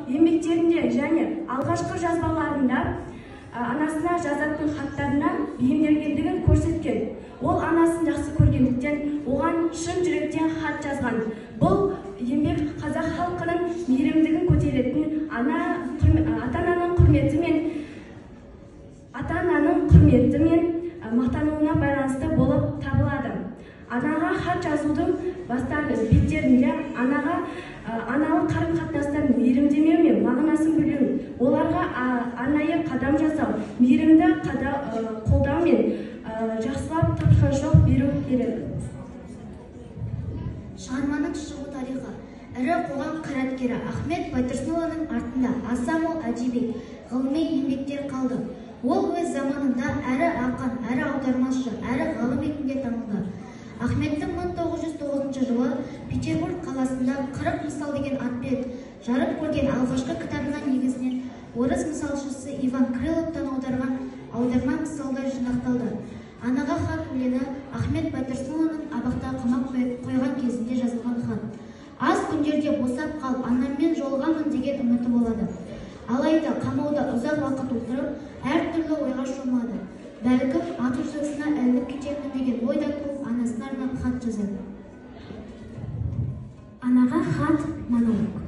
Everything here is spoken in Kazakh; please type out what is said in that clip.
еңбектерінде және алғашқы жазбаларында анасына жазатын хаттарына бейімделгендігін көрсеткен. Ол анасын жақсы көргендіктен оған шын жүректен хат жазған. Бұл еңбек қазақ халқының мейірімдігін көтеретін ата-ананың құрметі мен мақтануына байланысты болып табылады. Анаға хат жазудың беттерінде аналық қарым-қатынастарын мейірімдемеу мен мағынасын білу, оларға арнайы қадам жасау, мейірімді қолдау мен жақсылап тапқырлық беру керек. Шығарманың шығу тарихы. Ірі қоғам қайраткері Ахмет Байтұрсынұлының артында аса мол әдеби, ғылыми еңбектер қалды. Ол өз заманында әрі ақын, әрі аудармашы, әрі ғалым ретінде танылды. Ахметтің 1909 жылы Петербург қаласында 40 мысал деген атпен жарық көрген алғашқы кітабына негізінен орыс мысалшысы Иван Крыловтан аударған аударма мысалдар жинақталды. Анаға хат өлеңі Ахмет Байтұрсынұлының абақта қамап қойған кезінде жазылған хат. Аз күндерде босап қалып, анаммен жолығамын деген үміті болады. Алайда қамауда ұзақ уақыт отырып, әртүрлі ойға шомады. Бәлкім ат үстісіне ілініп кетемін деген ойда туып, анасына арнап хат жазады. Анаға хат монолог.